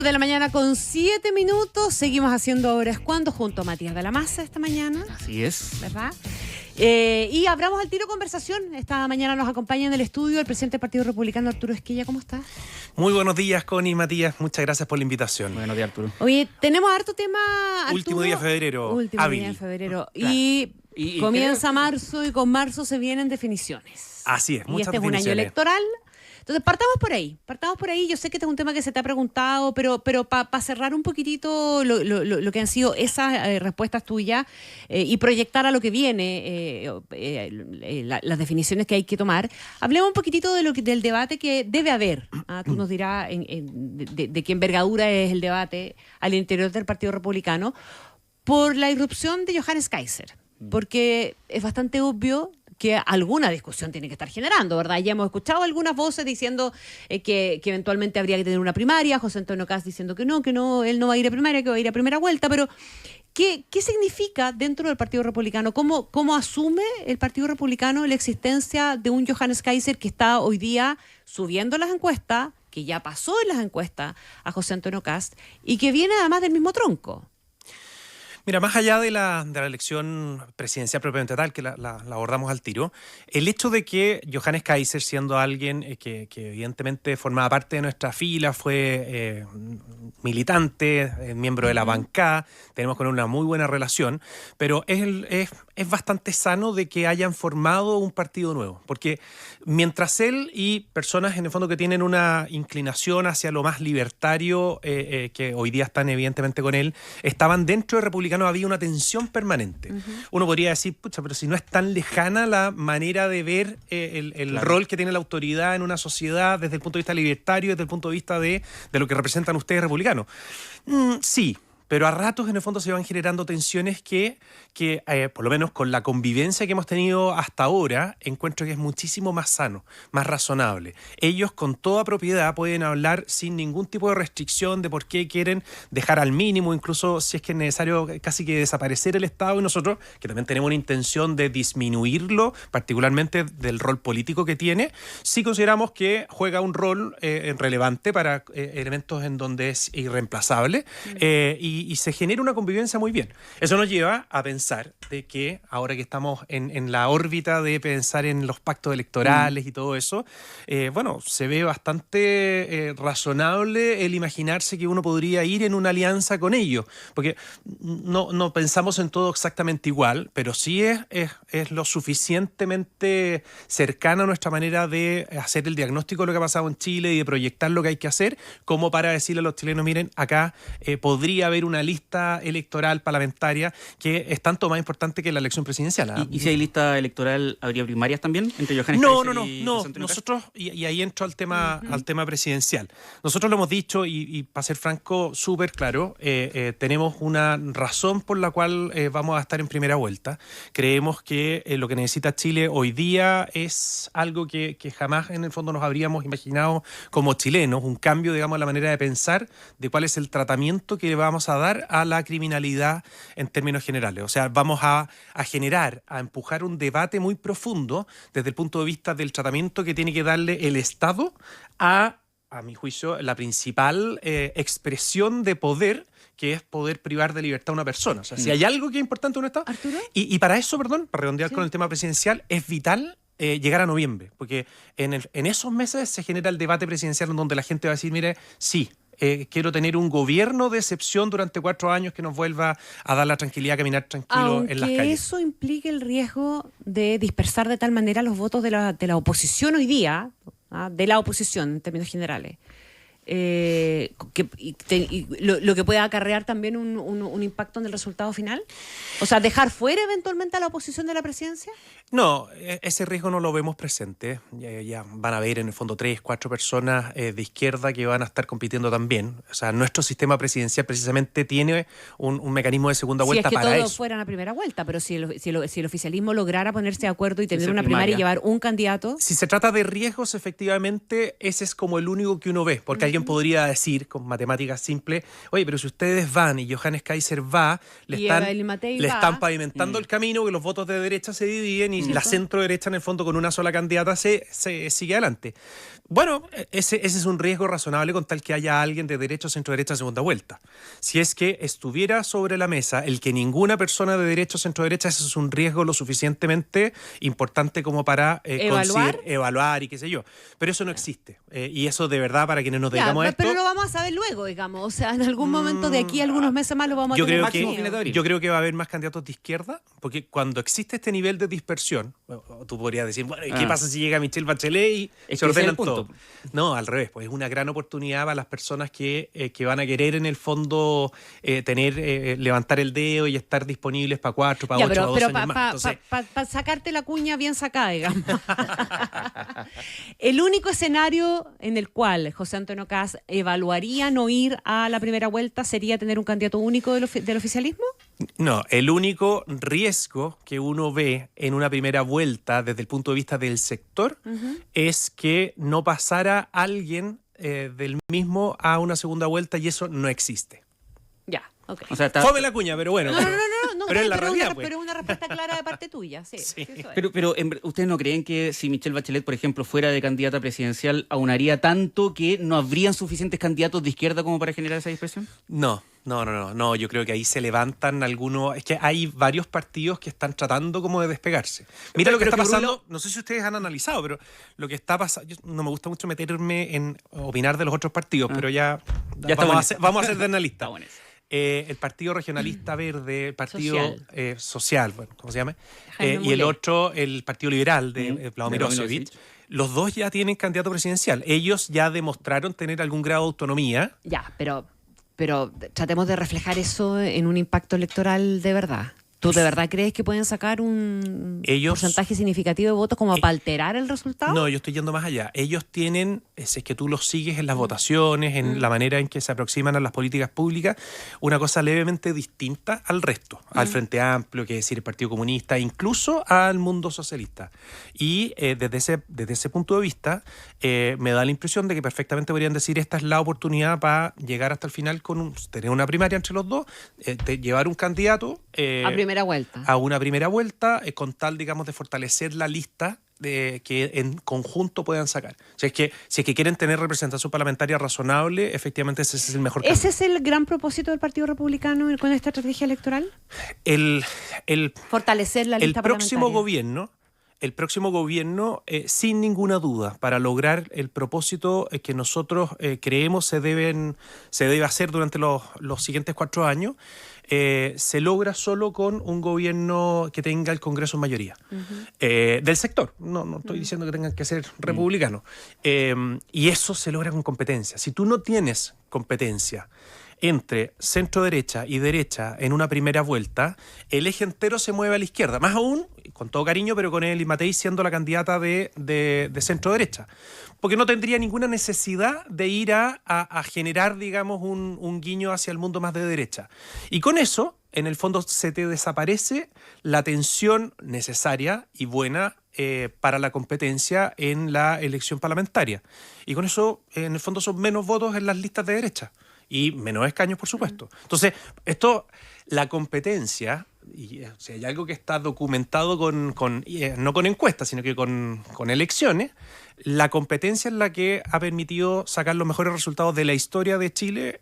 De la mañana con 7 minutos, seguimos haciendo Ahora es Cuando junto a Matías de la Maza esta mañana. Así es. ¿Verdad? Y abramos al tiro conversación. Esta mañana nos acompaña en el estudio el presidente del Partido Republicano, Arturo Esquella. ¿Cómo estás? Muy buenos días, Connie y Matías. Muchas gracias por la invitación. Buenos días, Arturo. Oye, tenemos harto tema, Arturo. Último día de febrero. Último hábil. día de febrero. Claro. Y comienza marzo y con marzo se vienen definiciones. Así es, Y muchas este es un año definiciones. electoral. Entonces, partamos por ahí. Yo sé que este es un tema que se te ha preguntado, pero para cerrar un poquitito lo que han sido esas respuestas tuyas y proyectar a lo que viene, las definiciones que hay que tomar, hablemos un poquitito del debate que debe haber. Tú nos dirás de qué envergadura es el debate al interior del Partido Republicano por la irrupción de Johannes Kaiser, porque es bastante obvio que alguna discusión tiene que estar generando, ¿verdad? Ya hemos escuchado algunas voces diciendo que eventualmente habría que tener una primaria, José Antonio Kast diciendo que no, él no va a ir a primaria, que va a ir a primera vuelta, pero ¿qué significa dentro del Partido Republicano? ¿Cómo asume el Partido Republicano la existencia de un Johannes Kaiser que está hoy día subiendo las encuestas, que ya pasó en las encuestas a José Antonio Kast y que viene además del mismo tronco? Mira, más allá de la elección presidencial propiamente tal, que la abordamos al tiro, el hecho de que Johannes Kaiser, siendo alguien que evidentemente formaba parte de nuestra fila, fue militante, miembro de la bancada, tenemos con él una muy buena relación, pero es bastante sano de que hayan formado un partido nuevo, porque mientras él y personas en el fondo que tienen una inclinación hacia lo más libertario, que hoy día están evidentemente con él, estaban dentro de Republicano, había una tensión permanente. Uno podría decir, pucha, pero si no es tan lejana la manera de ver el Claro. rol que tiene la autoridad en una sociedad desde el punto de vista libertario, desde el punto de vista de lo que representan ustedes republicanos. Sí. Pero a ratos, en el fondo, se van generando tensiones que por lo menos con la convivencia que hemos tenido hasta ahora, encuentro que es muchísimo más sano, más razonable. Ellos, con toda propiedad, pueden hablar sin ningún tipo de restricción de por qué quieren dejar al mínimo, incluso si es que es necesario casi que desaparecer el Estado, y nosotros, que también tenemos una intención de disminuirlo, particularmente del rol político que tiene, sí consideramos que juega un rol relevante para elementos en donde es irreemplazable y se genera una convivencia muy bien. Eso nos lleva a pensar de que ahora que estamos en la órbita de pensar en los pactos electorales y todo eso, bueno, se ve bastante razonable el imaginarse que uno podría ir en una alianza con ellos, porque no pensamos en todo exactamente igual, pero sí es lo suficientemente cercana a nuestra manera de hacer el diagnóstico de lo que ha pasado en Chile y de proyectar lo que hay que hacer, como para decirle a los chilenos, miren, acá podría haber una lista electoral parlamentaria que es tanto más importante que la elección presidencial. ¿Y si hay lista electoral, habría primarias también entre Johannes No, Kaiser y José Antonio Kast? nosotros, y ahí entro al tema presidencial. Nosotros lo hemos dicho, y para ser franco, súper claro, tenemos una razón por la cual vamos a estar en primera vuelta. Creemos que lo que necesita Chile hoy día es algo que jamás en el fondo nos habríamos imaginado como chilenos, un cambio, digamos, en la manera de pensar de cuál es el tratamiento que le vamos a dar a la criminalidad en términos generales. O sea, vamos a empujar un debate muy profundo desde el punto de vista del tratamiento que tiene que darle el Estado a mi juicio, la principal expresión de poder, que es poder privar de libertad a una persona. O sea, si hay algo que es importante en un Estado... ¿Arturo? Y para eso, para redondear Sí. con el tema presidencial, es vital llegar a noviembre, porque en esos meses se genera el debate presidencial en donde la gente va a decir, mire, sí, quiero tener un gobierno de excepción durante 4 años que nos vuelva a dar la tranquilidad, a caminar tranquilo en las Aunque calles. eso implique el riesgo de dispersar de tal manera los votos de la oposición hoy día, de la oposición en términos generales, lo que puede acarrear también un impacto en el resultado final. O sea, dejar fuera eventualmente a la oposición de la presidencia. No, ese riesgo no lo vemos presente. Ya van a haber en el fondo 3, 4 personas de izquierda que van a estar compitiendo también. O sea, nuestro sistema presidencial precisamente tiene un mecanismo de segunda vuelta Si es que para todos eso. fueran a primera vuelta, pero si el oficialismo lograra ponerse de acuerdo y tener Esa una primaria y primaria. llevar un candidato. Si se trata de riesgos, efectivamente, ese es como el único que uno ve, porque alguien alguien podría decir, con matemáticas simples, oye, pero si ustedes van y Johannes Kaiser va, le están pavimentando el camino, que los votos de derecha se dividen y la centro derecha en el fondo con una sola candidata se sigue adelante. Bueno, ese es un riesgo razonable con tal que haya alguien de derecha o centro derecha en segunda vuelta. Si es que estuviera sobre la mesa el que ninguna persona de derecha o centro derecha, ese es un riesgo lo suficientemente importante como para evaluar y qué sé yo. Pero eso no existe. Y eso de verdad, para quienes nos dedicamos a esto... Pero lo vamos a saber luego, digamos. O sea, en algún momento de aquí a algunos meses más lo vamos a tener máximo. Yo creo que va a haber más candidatos de izquierda, porque cuando existe este nivel de dispersión, tú podrías decir, bueno, ¿y qué pasa si llega Michelle Bachelet y se ordenan todo? No, al revés, pues es una gran oportunidad para las personas que van a querer en el fondo levantar el dedo y estar disponibles para 4, para 8, para 12 años más. Para sacarte la cuña bien sacada, digamos. El único escenario en el cual José Antonio Kast evaluaría no ir a la primera vuelta sería tener un candidato único del oficialismo. No, el único riesgo que uno ve en una primera vuelta desde el punto de vista del sector es que no pasara alguien del mismo a una segunda vuelta, y eso no existe. Ya, ok. O sea, fome la cuña, pero bueno. No, pero es la realidad, pero una respuesta clara de parte tuya, sí. Pero ¿ustedes no creen que si Michelle Bachelet, por ejemplo, fuera de candidata presidencial, aunaría tanto que no habrían suficientes candidatos de izquierda como para generar esa dispersión? No, yo creo que ahí se levantan algunos... Es que hay varios partidos que están tratando como de despegarse. Mira lo que está pasando, no sé si ustedes han analizado, pero lo que está pasando... No me gusta mucho meterme en opinar de los otros partidos, pero ya vamos a ser de analista. El Partido Regionalista Verde, el Partido Social, bueno, ¿cómo se llama? Y el otro, el Partido Liberal de Vladimir Milošević. Los dos ya tienen candidato presidencial. Ellos ya demostraron tener algún grado de autonomía. Ya, pero tratemos de reflejar eso en un impacto electoral de verdad. ¿Tú de verdad crees que pueden sacar un porcentaje significativo de votos como para alterar el resultado? No, yo estoy yendo más allá. Ellos tienen, si es que tú los sigues en las votaciones, en la manera en que se aproximan a las políticas públicas, una cosa levemente distinta al resto, al Frente Amplio, que es decir, el Partido Comunista, incluso al mundo socialista. Y desde ese punto de vista, me da la impresión de que perfectamente podrían decir, esta es la oportunidad para llegar hasta el final con tener una primaria entre los dos, llevar un candidato... a una primera vuelta, con tal, digamos, de fortalecer la lista que en conjunto puedan sacar. O sea, si es que quieren tener representación parlamentaria razonable, efectivamente ese es el mejor camino. ¿Ese es el gran propósito del Partido Republicano con esta estrategia electoral? Fortalecer la lista parlamentaria. El próximo gobierno, sin ninguna duda, para lograr el propósito que nosotros creemos se debe hacer durante los siguientes 4 años, se logra solo con un gobierno que tenga el Congreso en mayoría. Del sector. No estoy diciendo que tengan que ser republicanos. Y eso se logra con competencia. Si tú no tienes competencia entre centro derecha y derecha en una primera vuelta, el eje entero se mueve a la izquierda. Más aún, con todo cariño, pero con Eli Matei siendo la candidata de centro derecha. Porque no tendría ninguna necesidad de ir a generar, digamos, un guiño hacia el mundo más de derecha. Y con eso, en el fondo, se te desaparece la tensión necesaria y buena para la competencia en la elección parlamentaria. Y con eso, en el fondo, son menos votos en las listas de derecha. Y menos escaños, por supuesto. Entonces, la competencia, y si hay algo que está documentado no con encuestas, sino que con elecciones, la competencia es la que ha permitido sacar los mejores resultados de la historia de Chile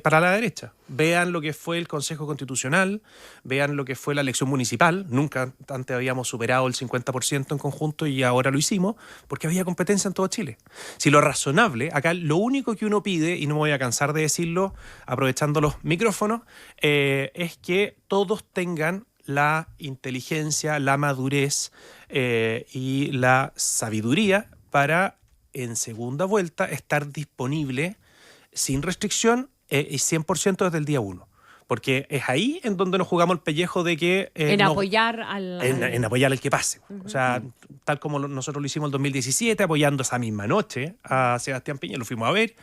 para la derecha. Vean lo que fue el Consejo Constitucional, vean lo que fue la elección municipal. Nunca antes habíamos superado el 50% en conjunto y ahora lo hicimos porque había competencia en todo Chile. Si lo razonable, acá lo único que uno pide, y no me voy a cansar de decirlo aprovechando los micrófonos, es que todos tengan la inteligencia, la madurez y la sabiduría para en segunda vuelta estar disponible sin restricción y 100% desde el día 1. Porque es ahí en donde nos jugamos el pellejo de que... en apoyar al que pase. O sea, tal como nosotros lo hicimos en el 2017, apoyando esa misma noche a Sebastián Piñera, lo fuimos a ver.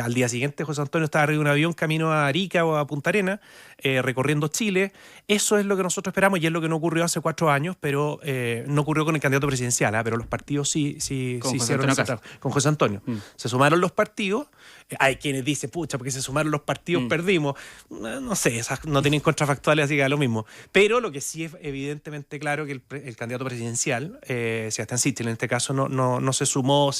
Al día siguiente José Antonio estaba arriba de un avión camino a Arica o a Punta Arenas, recorriendo Chile. Eso es lo que nosotros esperamos y es lo que no ocurrió hace 4 años, pero no ocurrió con el candidato presidencial, pero los partidos sí hicieron eso con José Antonio. Se sumaron los partidos Hay quienes dicen, pucha, porque se sumaron los partidos, perdimos. No sé, esas no tienen contrafactuales, así que da lo mismo. Pero lo que sí es evidentemente claro que el candidato presidencial, Sebastián Sichel, en este caso, no se sumó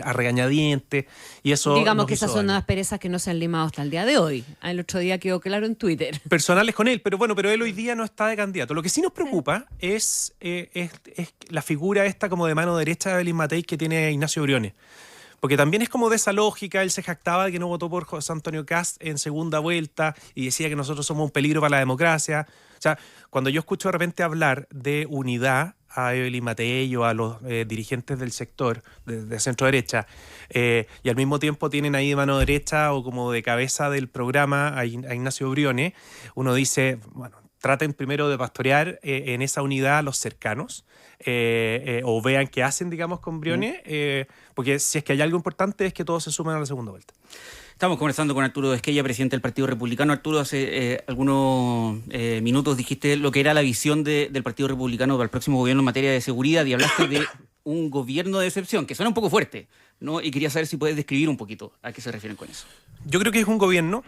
a regañadientes, y eso Digamos que esas son unas perezas que no se han limado hasta el día de hoy. El otro día quedó claro en Twitter. Personales con él, pero bueno, pero él hoy día no está de candidato. Lo que sí nos preocupa es la figura esta como de mano derecha de Evelyn Matei que tiene Ignacio Briones. Porque también es como de esa lógica, él se jactaba de que no votó por José Antonio Kast en segunda vuelta y decía que nosotros somos un peligro para la democracia. O sea, cuando yo escucho de repente hablar de unidad a Evelyn Matei o a los dirigentes del sector de centro derecha, y al mismo tiempo tienen ahí de mano derecha o como de cabeza del programa a Ignacio Briones, uno dice, bueno, traten primero de pastorear en esa unidad a los cercanos, o vean qué hacen, digamos, con Briones, porque si es que hay algo importante es que todos se sumen a la segunda vuelta. Estamos conversando con Arturo Esquella, presidente del Partido Republicano. Arturo, hace algunos minutos dijiste lo que era la visión del Partido Republicano para el próximo gobierno en materia de seguridad y hablaste de un gobierno de excepción, que suena un poco fuerte, ¿no? Y quería saber si puedes describir un poquito a qué se refieren con eso. Yo creo que es un gobierno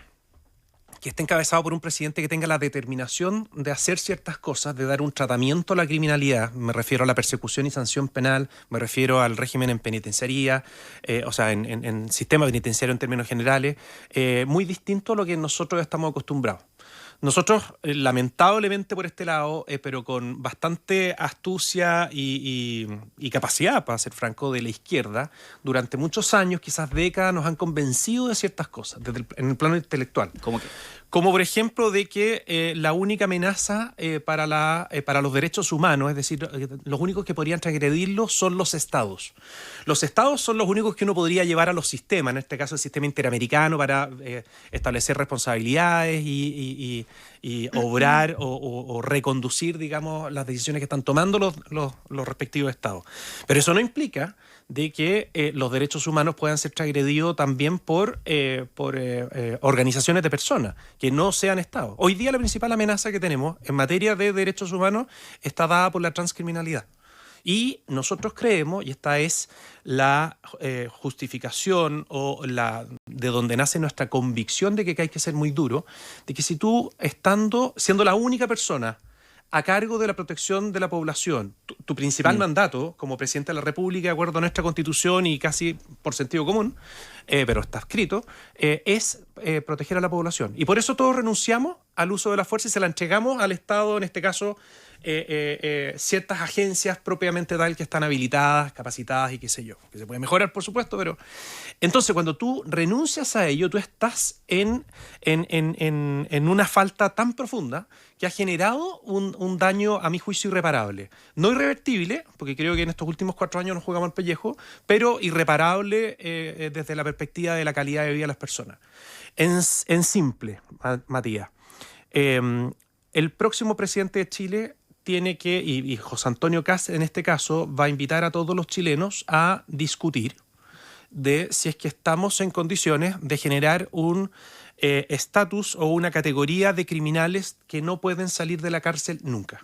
que esté encabezado por un presidente que tenga la determinación de hacer ciertas cosas, de dar un tratamiento a la criminalidad. Me refiero a la persecución y sanción penal, me refiero al régimen en penitenciaría, o sea, en sistema penitenciario en términos generales, muy distinto a lo que nosotros estamos acostumbrados. Nosotros, lamentablemente por este lado, pero con bastante astucia y capacidad, para ser franco, de la izquierda, durante muchos años, quizás décadas, nos han convencido de ciertas cosas en el plano intelectual. ¿Cómo qué? Como por ejemplo de que la única amenaza para los derechos humanos, es decir, los únicos que podrían transgredirlos son los estados. Los estados son los únicos que uno podría llevar a los sistemas, en este caso el sistema interamericano, para establecer responsabilidades y obrar o reconducir, digamos, las decisiones que están tomando los respectivos estados. Pero eso no implica de que los derechos humanos puedan ser transgredidos también por organizaciones de personas que no sean estados. Hoy día la principal amenaza que tenemos en materia de derechos humanos está dada por la transcriminalidad. Y nosotros creemos, y esta es la justificación o de donde nace nuestra convicción de que hay que ser muy duro, de que si tú, siendo la única persona a cargo de la protección de la población, tu principal mandato como presidente de la República, de acuerdo a nuestra Constitución y casi por sentido común, pero está escrito, es proteger a la población. Y por eso todos renunciamos al uso de la fuerza y se la entregamos al Estado, en este caso, ciertas agencias propiamente tal que están habilitadas, capacitadas y qué sé yo, que se puede mejorar, por supuesto, pero entonces cuando tú renuncias a ello, tú estás en una falta tan profunda que ha generado un daño, a mi juicio, irreparable. No irrevertible, porque creo que en estos últimos 4 años nos jugamos al pellejo, pero irreparable desde la perspectiva de la calidad de vida de las personas. En simple, Matías, el próximo presidente de Chile tiene que, y José Antonio Kast en este caso, va a invitar a todos los chilenos a discutir de si es que estamos en condiciones de generar un estatus o una categoría de criminales que no pueden salir de la cárcel nunca.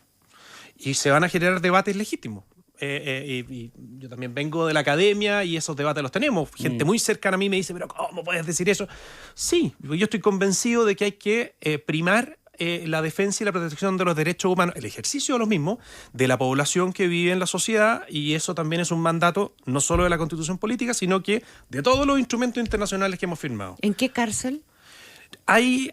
Y se van a generar debates legítimos. Y yo también vengo de la academia y esos debates los tenemos. Gente muy cercana a mí me dice, pero ¿cómo puedes decir eso? Sí, yo estoy convencido de que hay que primar la defensa y la protección de los derechos humanos, el ejercicio de los mismos, de la población que vive en la sociedad, y eso también es un mandato no solo de la Constitución política, sino que de todos los instrumentos internacionales que hemos firmado. ¿En qué cárcel? Hoy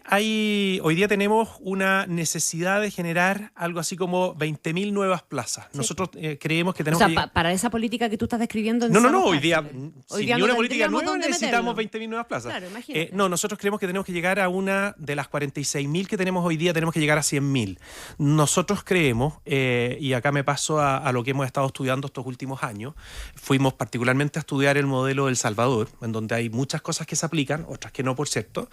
día tenemos una necesidad de generar algo así como 20.000 nuevas plazas. Sí. Nosotros creemos que tenemos para esa política que tú estás describiendo... No, hoy día ni una política nueva necesitamos 20.000 nuevas plazas. Claro, imagínate. Nosotros creemos que tenemos que llegar a una de las 46.000 que tenemos hoy día, tenemos que llegar a 100.000. Nosotros creemos, y acá me paso a lo que hemos estado estudiando estos últimos años, fuimos particularmente a estudiar el modelo de El Salvador, en donde hay muchas cosas que se aplican, otras que no, por cierto,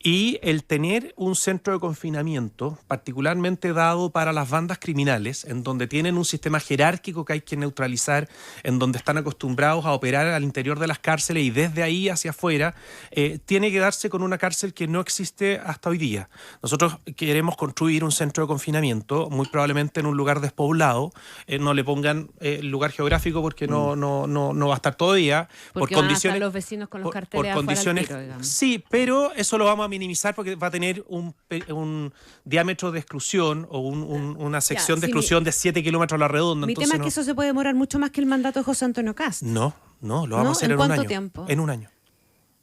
Y el tener un centro de confinamiento particularmente dado para las bandas criminales, en donde tienen un sistema jerárquico que hay que neutralizar, en donde están acostumbrados a operar al interior de las cárceles y desde ahí hacia afuera, tiene que darse con una cárcel que no existe hasta hoy día. Nosotros queremos construir un centro de confinamiento, muy probablemente en un lugar despoblado. No le pongan lugar geográfico porque no va a estar todavía. Porque por van condiciones, a estar los vecinos con los carteles por afuera al condiciones, tiro, digamos. sí, pero eso lo vamos a minimizar porque va a tener un diámetro de exclusión o una sección de exclusión de 7 kilómetros a la redonda. Mi Entonces, tema es que eso se puede demorar mucho más que el mandato de José Antonio Cast. lo vamos a hacer en un año. ¿En cuánto tiempo? En un año.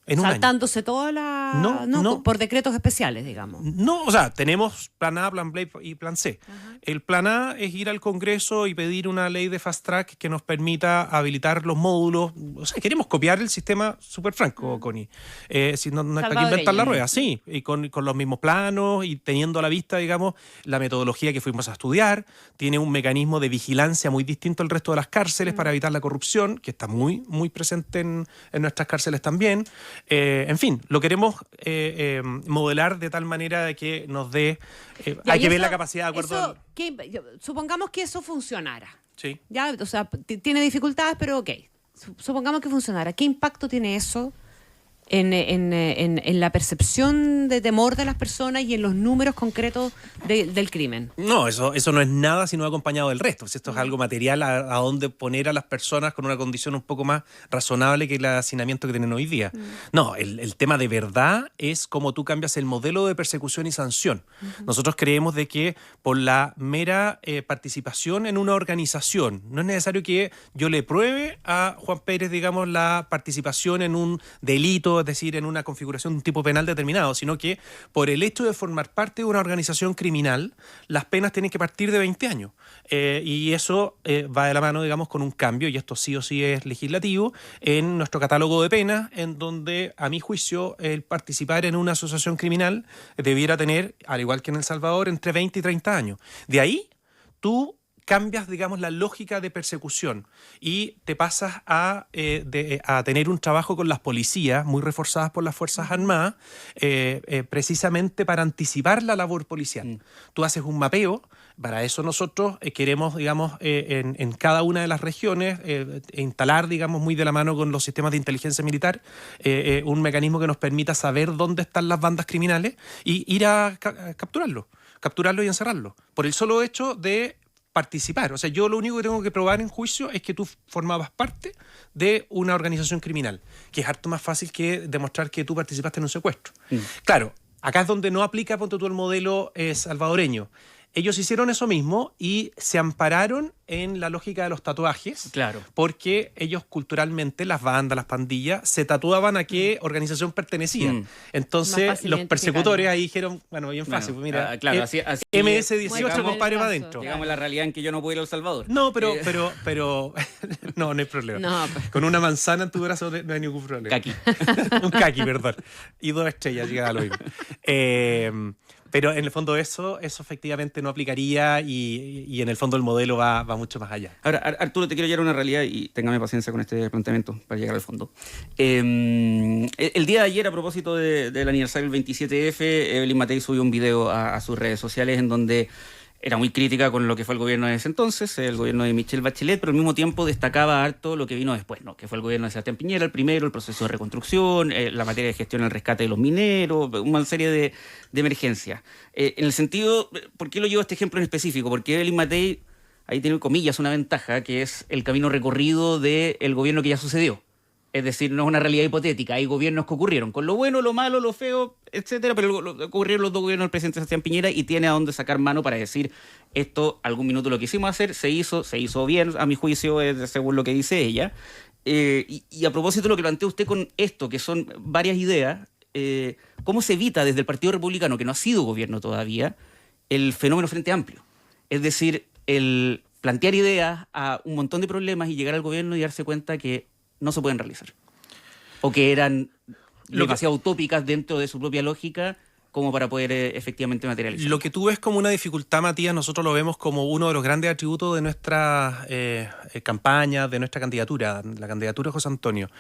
En un año. Saltándose toda la... No. por decretos especiales, digamos. No, o sea, tenemos plan A, plan B y plan C. Ajá. El plan A es ir al Congreso y pedir una ley de fast track que nos permita habilitar los módulos. O sea, queremos copiar el sistema súper franco, Connie. Si no hay para qué inventar la rueda, sí. Y con los mismos planos y teniendo a la vista, digamos, la metodología que fuimos a estudiar. Tiene un mecanismo de vigilancia muy distinto al resto de las cárceles para evitar la corrupción, que está muy, muy presente en nuestras cárceles también. En fin, lo queremos modelar de tal manera de que nos dé... hay que ver la capacidad de acuerdo... Supongamos que eso funcionara. Sí. Ya, o sea, tiene dificultades, pero ok. Supongamos que funcionara. ¿Qué impacto tiene eso en la percepción de temor de las personas y en los números concretos del crimen? No, eso no es nada si no acompañado del resto. Si esto es algo material a donde poner a las personas con una condición un poco más razonable que el hacinamiento que tienen hoy día. No, el tema de verdad es cómo tú cambias el modelo de persecución y sanción. Nosotros creemos de que por la mera participación en una organización, no es necesario que yo le pruebe a Juan Pérez, digamos, la participación en un delito, es decir, en una configuración de un tipo penal determinado, sino que por el hecho de formar parte de una organización criminal, las penas tienen que partir de 20 años. Y eso va de la mano, digamos, con un cambio, y esto sí o sí es legislativo, en nuestro catálogo de penas, en donde, a mi juicio, el participar en una asociación criminal debiera tener, al igual que en El Salvador, entre 20 y 30 años. De ahí, tú cambias, digamos, la lógica de persecución y te pasas a tener un trabajo con las policías, muy reforzadas por las Fuerzas Armadas, precisamente para anticipar la labor policial. Tú haces un mapeo, para eso nosotros queremos, digamos, en cada una de las regiones, instalar, digamos, muy de la mano con los sistemas de inteligencia militar, un mecanismo que nos permita saber dónde están las bandas criminales y ir a capturarlo y encerrarlo, por el solo hecho de participar. O sea, yo lo único que tengo que probar en juicio es que tú formabas parte de una organización criminal, que es harto más fácil que demostrar que tú participaste en un secuestro. Claro, acá es donde no aplica, ponte tú, el modelo salvadoreño. Ellos hicieron eso mismo y se ampararon en la lógica de los tatuajes. Claro. Porque ellos culturalmente, las bandas, las pandillas, se tatuaban a qué organización pertenecían. Entonces, los persecutores ahí dijeron, bueno, bien fácil, pues mira, claro, así MS-18, compadre, va adentro. Digamos la realidad en que yo no puedo ir a El Salvador. No, pero no hay problema. No, Con una manzana en tu brazo no hay ningún problema. Caqui. Un caqui, perdón. Y 2 estrellas, llegaba a lo mismo. Pero en el fondo eso efectivamente no aplicaría y en el fondo el modelo va mucho más allá. Ahora, Arturo, te quiero llevar a una realidad y téngame paciencia con este planteamiento para llegar al fondo. El día de ayer, a propósito del aniversario del 27F, Evelyn Matei subió un video a sus redes sociales en donde era muy crítica con lo que fue el gobierno de ese entonces, el gobierno de Michelle Bachelet, pero al mismo tiempo destacaba harto lo que vino después, ¿no? Que fue el gobierno de Sebastián Piñera, el primero, el proceso de reconstrucción, la materia de gestión, el rescate de los mineros, una serie de emergencias. En el sentido, ¿por qué lo llevo a este ejemplo en específico? Porque Evelyn Matei, ahí tiene comillas una ventaja, que es el camino recorrido del gobierno que ya sucedió. Es decir, no es una realidad hipotética, hay gobiernos que ocurrieron, con lo bueno, lo malo, lo feo, etcétera, pero ocurrieron los dos gobiernos del presidente Sebastián Piñera y tiene a dónde sacar mano para decir, esto algún minuto lo quisimos hacer, se hizo bien, a mi juicio, según lo que dice ella. Y a propósito de lo que plantea usted con esto, que son varias ideas, ¿cómo se evita desde el Partido Republicano, que no ha sido gobierno todavía, el fenómeno Frente Amplio? Es decir, el plantear ideas a un montón de problemas y llegar al gobierno y darse cuenta que no se pueden realizar. O que eran demasiado utópicas dentro de su propia lógica como para poder efectivamente materializar. Lo que tú ves como una dificultad, Matías, nosotros lo vemos como uno de los grandes atributos de nuestra campaña, de nuestra candidatura, la candidatura de José Antonio,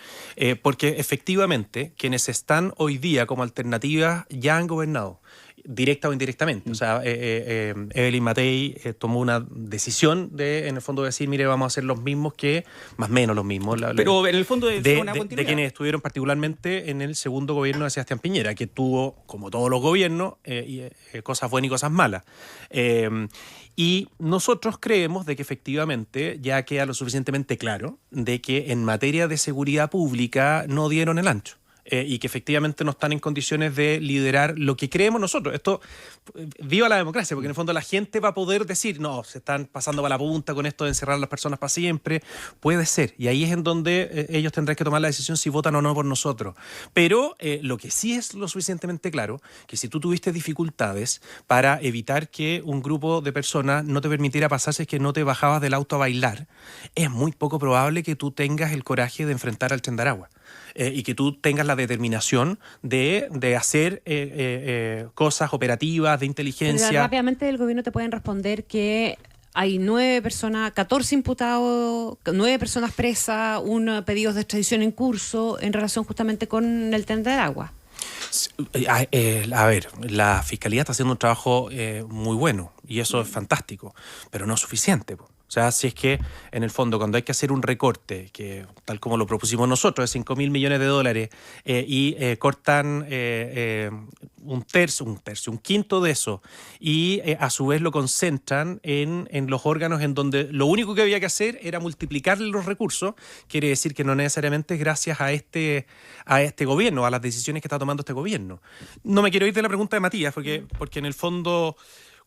porque efectivamente quienes están hoy día como alternativas ya han gobernado, directa o indirectamente. O sea, Evelyn Matei tomó una decisión de, en el fondo, decir, mire, vamos a hacer los mismos que, más o menos los mismos. Pero en el fondo es una continuidad. De quienes estuvieron particularmente en el segundo gobierno de Sebastián Piñera, que tuvo, como todos los gobiernos, cosas buenas y cosas malas. Y nosotros creemos de que efectivamente ya queda lo suficientemente claro de que en materia de seguridad pública no dieron el ancho. Y que efectivamente no están en condiciones de liderar lo que creemos nosotros. Esto, viva la democracia, porque en el fondo la gente va a poder decir, no, se están pasando para la punta con esto de encerrar a las personas para siempre. Puede ser, y ahí es en donde ellos tendrán que tomar la decisión si votan o no por nosotros. Pero lo que sí es lo suficientemente claro, que si tú tuviste dificultades para evitar que un grupo de personas no te permitiera pasar si es que no te bajabas del auto a bailar, es muy poco probable que tú tengas el coraje de enfrentar al Chandaragua. Y que tú tengas la determinación de hacer cosas operativas, de inteligencia. Pero rápidamente del gobierno te pueden responder que hay 9 personas, 14 imputados, 9 personas presas, pedidos de extradición en curso en relación justamente con el Chandaragua. A ver, la Fiscalía está haciendo un trabajo muy bueno y eso es fantástico, pero no es suficiente. O sea, si es que en el fondo cuando hay que hacer un recorte, que tal como lo propusimos nosotros, de $5.000 millones y cortan un quinto de eso y a su vez lo concentran en los órganos en donde lo único que había que hacer era multiplicarle los recursos, quiere decir que no necesariamente es gracias a este gobierno, a las decisiones que está tomando este gobierno. No me quiero ir de la pregunta de Matías, porque en el fondo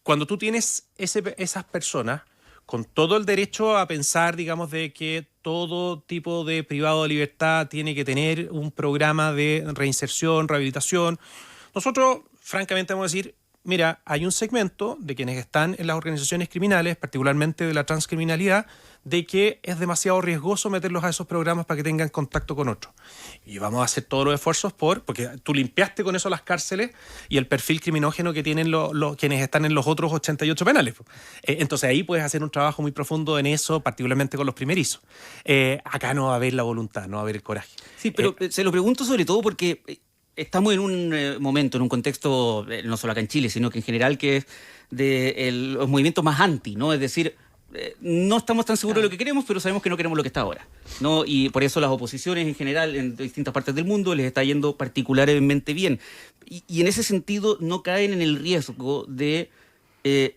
cuando tú tienes esas personas con todo el derecho a pensar, digamos, de que todo tipo de privado de libertad tiene que tener un programa de reinserción, rehabilitación. Nosotros, francamente, vamos a decir, mira, hay un segmento de quienes están en las organizaciones criminales, particularmente de la transcriminalidad, de que es demasiado riesgoso meterlos a esos programas para que tengan contacto con otros. Y vamos a hacer todos los esfuerzos porque tú limpiaste con eso las cárceles y el perfil criminógeno que tienen quienes están en los otros 88 penales. Entonces ahí puedes hacer un trabajo muy profundo en eso, particularmente con los primerizos. Acá no va a haber la voluntad, no va a haber el coraje. Sí, pero se lo pregunto sobre todo porque estamos en un momento, en un contexto, no solo acá en Chile, sino que en general, que es de los movimientos más anti, ¿no? Es decir, no estamos tan seguros de lo que queremos, pero sabemos que no queremos lo que está ahora, ¿no? Y por eso las oposiciones en general en distintas partes del mundo les está yendo particularmente bien. Y en ese sentido no caen en el riesgo de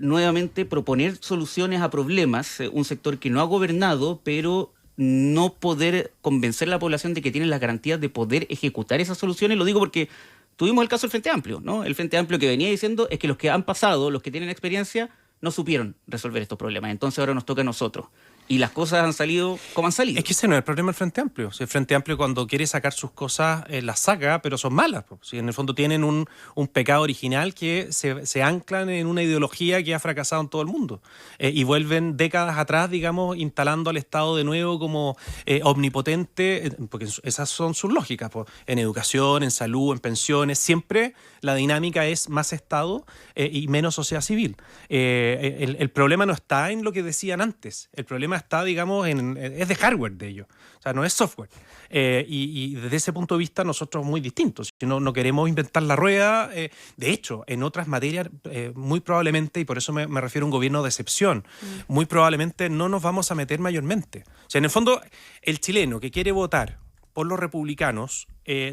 nuevamente proponer soluciones a problemas, un sector que no ha gobernado, pero no poder convencer a la población de que tienen las garantías de poder ejecutar esas soluciones. Lo digo porque tuvimos el caso del Frente Amplio, ¿no? El Frente Amplio que venía diciendo es que los que han pasado, los que tienen experiencia, no supieron resolver estos problemas. Entonces ahora nos toca a nosotros. Y las cosas han salido como han salido. Es que ese no es el problema del Frente Amplio. El Frente Amplio cuando quiere sacar sus cosas las saca, pero son malas. Si en el fondo tienen un pecado original que se anclan en una ideología que ha fracasado en todo el mundo. Y vuelven décadas atrás, digamos, instalando al Estado de nuevo como omnipotente, porque esas son sus lógicas. En educación, en salud, en pensiones, siempre la dinámica es más Estado y menos sociedad civil. El problema no está en lo que decían antes. El problema está, digamos, es de hardware de ellos. O sea, no es software. Y desde ese punto de vista nosotros muy distintos. No queremos inventar la rueda. De hecho, en otras materias, muy probablemente, y por eso me refiero a un gobierno de excepción, muy probablemente no nos vamos a meter mayormente. O sea, en el fondo, el chileno que quiere votar por los republicanos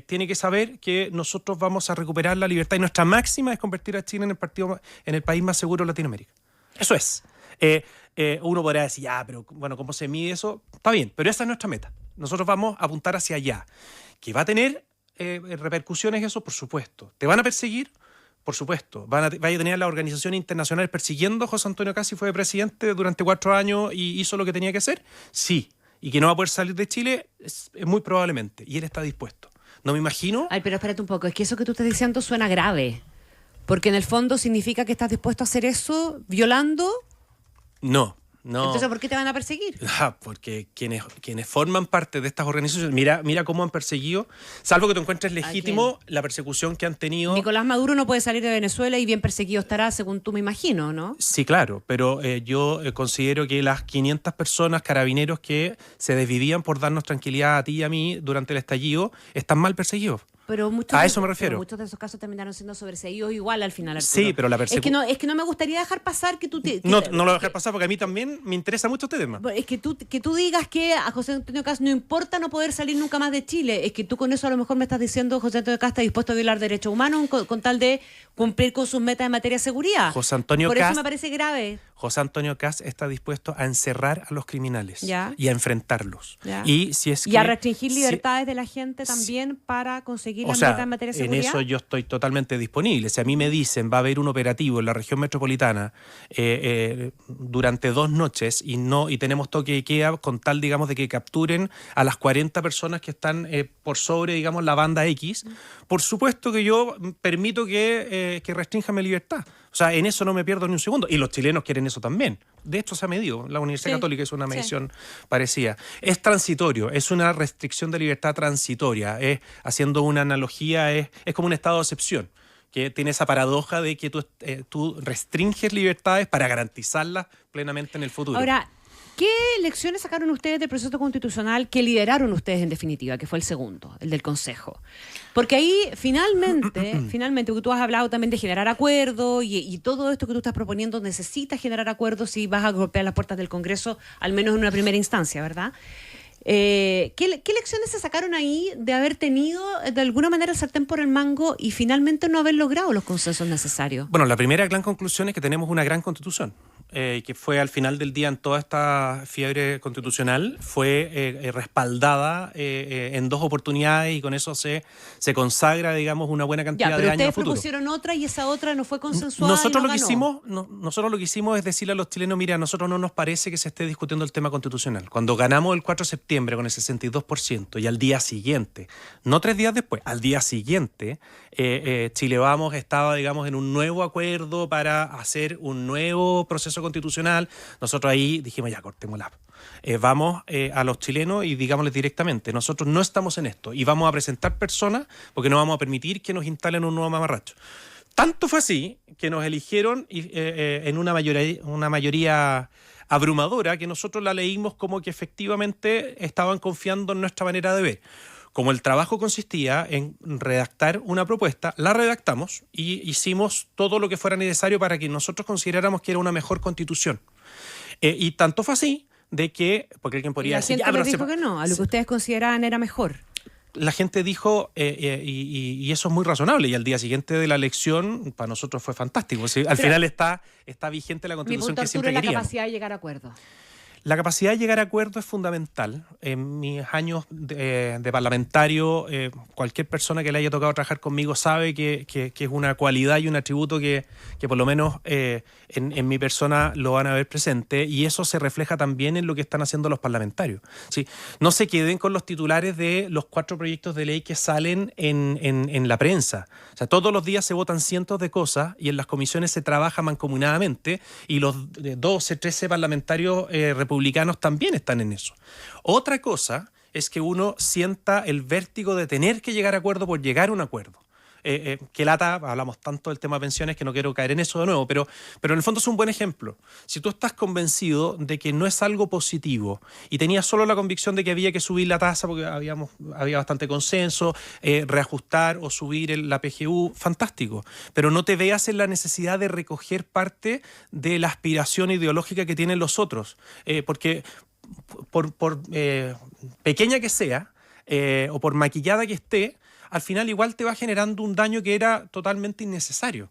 tiene que saber que nosotros vamos a recuperar la libertad y nuestra máxima es convertir a Chile en el país más seguro de Latinoamérica. Eso es. Uno podrá decir, ya, pero bueno, ¿cómo se mide eso? Está bien, pero esa es nuestra meta. Nosotros vamos a apuntar hacia allá. ¿Que va a tener repercusiones eso? Por supuesto. ¿Te van a perseguir? Por supuesto. ¿Vaya a tener la organización internacional persiguiendo a José Antonio Casi? ¿Fue presidente durante 4 años y hizo lo que tenía que hacer? Sí. ¿Y que no va a poder salir de Chile? Es muy probablemente. Y él está dispuesto. No me imagino... Ay, pero espérate un poco. Es que eso que tú estás diciendo suena grave. Porque en el fondo significa que estás dispuesto a hacer eso violando... No, No. Entonces, ¿por qué te van a perseguir? Porque quienes forman parte de estas organizaciones, mira cómo han perseguido, salvo que tú encuentres legítimo la persecución que han tenido. Nicolás Maduro no puede salir de Venezuela y bien perseguido estará, según tú me imagino, ¿no? Sí, claro, pero yo considero que las 500 personas, carabineros que se desvivían por darnos tranquilidad a ti y a mí durante el estallido, están mal perseguidos. Pero a eso me refiero. Muchos de esos casos terminaron siendo sobreseídos igual al final, Arturo. Sí, pero la persecución... Es que no me gustaría dejar pasar que tú... No lo voy a dejar pasar porque a mí también me interesa mucho este tema. Es que tú digas que a José Antonio Kast no importa no poder salir nunca más de Chile. Es que tú con eso a lo mejor me estás diciendo José Antonio Kast está dispuesto a violar derechos humanos con tal de cumplir con sus metas en materia de seguridad. José Antonio Por Kast, eso me parece grave. José Antonio Kast está dispuesto a encerrar a los criminales ¿Ya? y a enfrentarlos. ¿Ya? Y a restringir libertades de la gente también para conseguir las metas en materia de seguridad. En eso yo estoy totalmente disponible. Si a mí me dicen va a haber un operativo en la región metropolitana durante 2 noches y tenemos toque de queda con tal, digamos, de que capturen a las 40 personas que están por sobre, digamos, la banda X, por supuesto que yo permito que restrinjan mi libertad. O sea, en eso no me pierdo ni un segundo. Y los chilenos quieren eso también. De hecho, se ha medido. La Universidad Católica hizo una medición parecida. Es transitorio, es una restricción de libertad transitoria. Haciendo una analogía, es como un estado de excepción, que tiene esa paradoja de que tú restringes libertades para garantizarlas plenamente en el futuro. Ahora, ¿qué lecciones sacaron ustedes del proceso constitucional que lideraron ustedes en definitiva, que fue el segundo, el del Consejo? Porque ahí finalmente, porque tú has hablado también de generar acuerdos y todo esto que tú estás proponiendo necesita generar acuerdos si vas a golpear las puertas del Congreso, al menos en una primera instancia, ¿verdad? ¿Qué lecciones se sacaron ahí de haber tenido de alguna manera el sartén por el mango y finalmente no haber logrado los consensos necesarios? Bueno, la primera gran conclusión es que tenemos una gran constitución. Que fue al final del día en toda esta fiebre constitucional, fue respaldada en 2 oportunidades y con eso se consagra, digamos, una buena cantidad de años a futuro. Pero ustedes propusieron otra y esa otra no fue consensuada. Nosotros lo que hicimos es decirle a los chilenos, mira, a nosotros no nos parece que se esté discutiendo el tema constitucional. Cuando ganamos el 4 de septiembre con el 62% y al día siguiente, no 3 días después, al día siguiente, Chile Vamos estaba, digamos, en un nuevo acuerdo para hacer un nuevo proceso constitucional. Nosotros ahí dijimos, ya, cortémosla. Vamos a los chilenos y digámosles directamente, nosotros no estamos en esto y vamos a presentar personas porque no vamos a permitir que nos instalen un nuevo mamarracho. Tanto fue así que nos eligieron en una mayoría abrumadora que nosotros la leímos como que efectivamente estaban confiando en nuestra manera de ver. Como el trabajo consistía en redactar una propuesta, la redactamos y hicimos todo lo que fuera necesario para que nosotros consideráramos que era una mejor constitución. Y tanto fue así de que, porque alguien podría decir... La gente dijo que no, a lo que ustedes consideraban era mejor. La gente dijo, y eso es muy razonable, y al día siguiente de la elección, para nosotros fue fantástico. Al final está vigente la constitución que siempre queríamos. Mi punto, Arturo, es la capacidad de llegar a acuerdos. La capacidad de llegar a acuerdos es fundamental. En mis años de parlamentario, cualquier persona que le haya tocado trabajar conmigo sabe que es una cualidad y un atributo que por lo menos en mi persona lo van a ver presente, y eso se refleja también en lo que están haciendo los parlamentarios. ¿Sí? No se queden con los titulares de los 4 proyectos de ley que salen en la prensa. O sea, todos los días se votan cientos de cosas y en las comisiones se trabaja mancomunadamente, y los 12, 13 parlamentarios republicanos también están en eso. Otra cosa es que uno sienta el vértigo de tener que llegar a acuerdo por llegar a un acuerdo. Que lata, hablamos tanto del tema de pensiones que no quiero caer en eso de nuevo, pero en el fondo es un buen ejemplo. Si tú estás convencido de que no es algo positivo y tenías solo la convicción de que había que subir la tasa porque había bastante consenso, reajustar o subir la PGU, fantástico, pero no te veas en la necesidad de recoger parte de la aspiración ideológica que tienen los otros, porque por pequeña que sea o por maquillada que esté, al final igual te va generando un daño que era totalmente innecesario.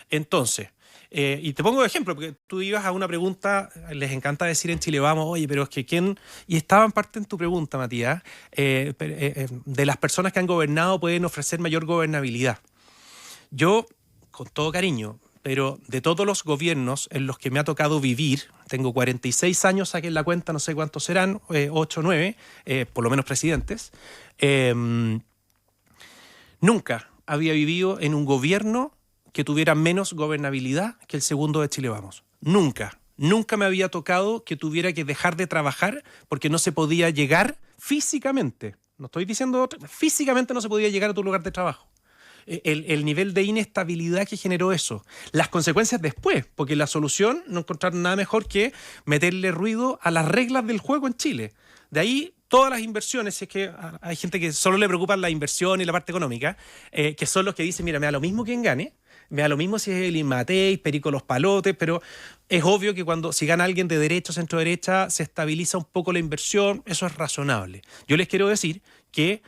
Entonces, y te pongo de ejemplo, porque tú ibas a una pregunta, les encanta decir en Chile Vamos, oye, pero es que ¿quién? Y estaba en parte en tu pregunta, Matías, de las personas que han gobernado pueden ofrecer mayor gobernabilidad. Yo, con todo cariño, pero de todos los gobiernos en los que me ha tocado vivir, tengo 46 años, saquen la cuenta, no sé cuántos serán, 8 o 9, por lo menos presidentes, nunca había vivido en un gobierno que tuviera menos gobernabilidad que el segundo de Chile Vamos. Nunca. Nunca me había tocado que tuviera que dejar de trabajar porque no se podía llegar físicamente. No estoy diciendo físicamente no se podía llegar a tu lugar de trabajo. El nivel de inestabilidad que generó eso. Las consecuencias después, porque la solución no encontraron nada mejor que meterle ruido a las reglas del juego en Chile. De ahí todas las inversiones, es que hay gente que solo le preocupan la inversión y la parte económica, que son los que dicen, mira, me da lo mismo quien gane, me da lo mismo si es el Inmatei, Perico Los Palotes, pero es obvio que si gana alguien de derecha o centro derecha, se estabiliza un poco la inversión, eso es razonable. Yo les quiero decir que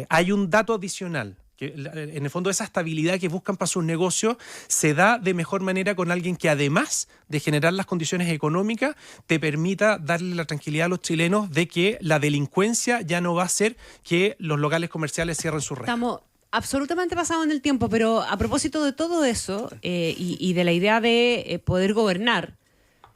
hay un dato adicional, que en el fondo esa estabilidad que buscan para sus negocios se da de mejor manera con alguien que además de generar las condiciones económicas te permita darle la tranquilidad a los chilenos de que la delincuencia ya no va a hacer que los locales comerciales cierren sus rejas. Estamos absolutamente pasados en el tiempo, pero a propósito de todo eso y de la idea de poder gobernar,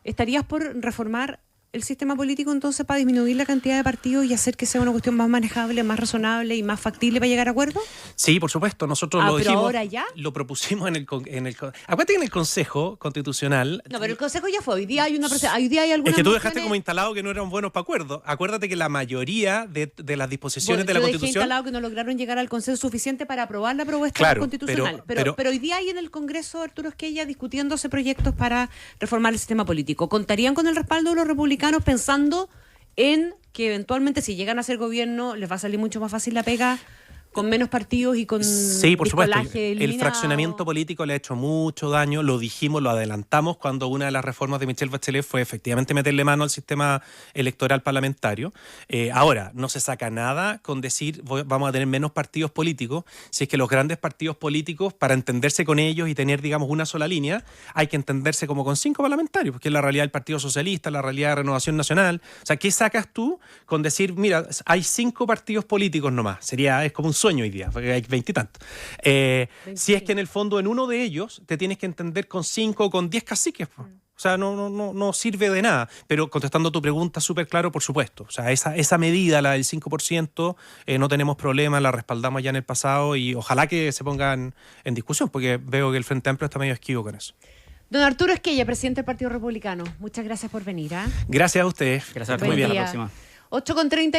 ¿estarías por reformar el sistema político entonces para disminuir la cantidad de partidos y hacer que sea una cuestión más manejable, más razonable y más factible para llegar a acuerdos? Sí, por supuesto. Nosotros lo pero dijimos, ahora ya. lo propusimos en el acuérdate que en el Consejo Constitucional. No, pero el Consejo ya fue. Hoy día hay algunas. Es que tú dejaste como instalado que no eran buenos para acuerdos. Acuérdate que la mayoría de las disposiciones de la Constitución. Dejé instalado que no lograron llegar al consenso suficiente para aprobar la propuesta constitucional. Pero hoy día hay en el Congreso, Arturo Esquella, discutiéndose proyectos para reformar el sistema político. ¿Contarían con el respaldo de los republicanos pensando en que eventualmente si llegan a ser gobierno les va a salir mucho más fácil la pega con menos partidos y con sí, por supuesto. eliminado? El fraccionamiento político le ha hecho mucho daño, lo dijimos, lo adelantamos cuando una de las reformas de Michelle Bachelet fue efectivamente meterle mano al sistema electoral parlamentario. Ahora, no se saca nada con decir vamos a tener menos partidos políticos, si es que los grandes partidos políticos, para entenderse con ellos y tener, digamos, una sola línea, hay que entenderse como con 5 parlamentarios, porque es la realidad del Partido Socialista, la realidad de Renovación Nacional. O sea, ¿qué sacas tú con decir, mira, hay 5 partidos políticos nomás? Es como un sueño hoy día, porque hay 20 y tantos. Si es que en el fondo en uno de ellos te tienes que entender con 5 o con 10 caciques. O sea, no sirve de nada. Pero contestando tu pregunta súper claro, por supuesto. O sea, esa medida, la del 5%, no tenemos problema, la respaldamos ya en el pasado y ojalá que se pongan en discusión, porque veo que el Frente Amplio está medio esquivo con eso. Don Arturo Esquella, presidente del Partido Republicano, muchas gracias por venir. Gracias a ustedes. Gracias. Muy bien. Hasta la próxima. 8:30.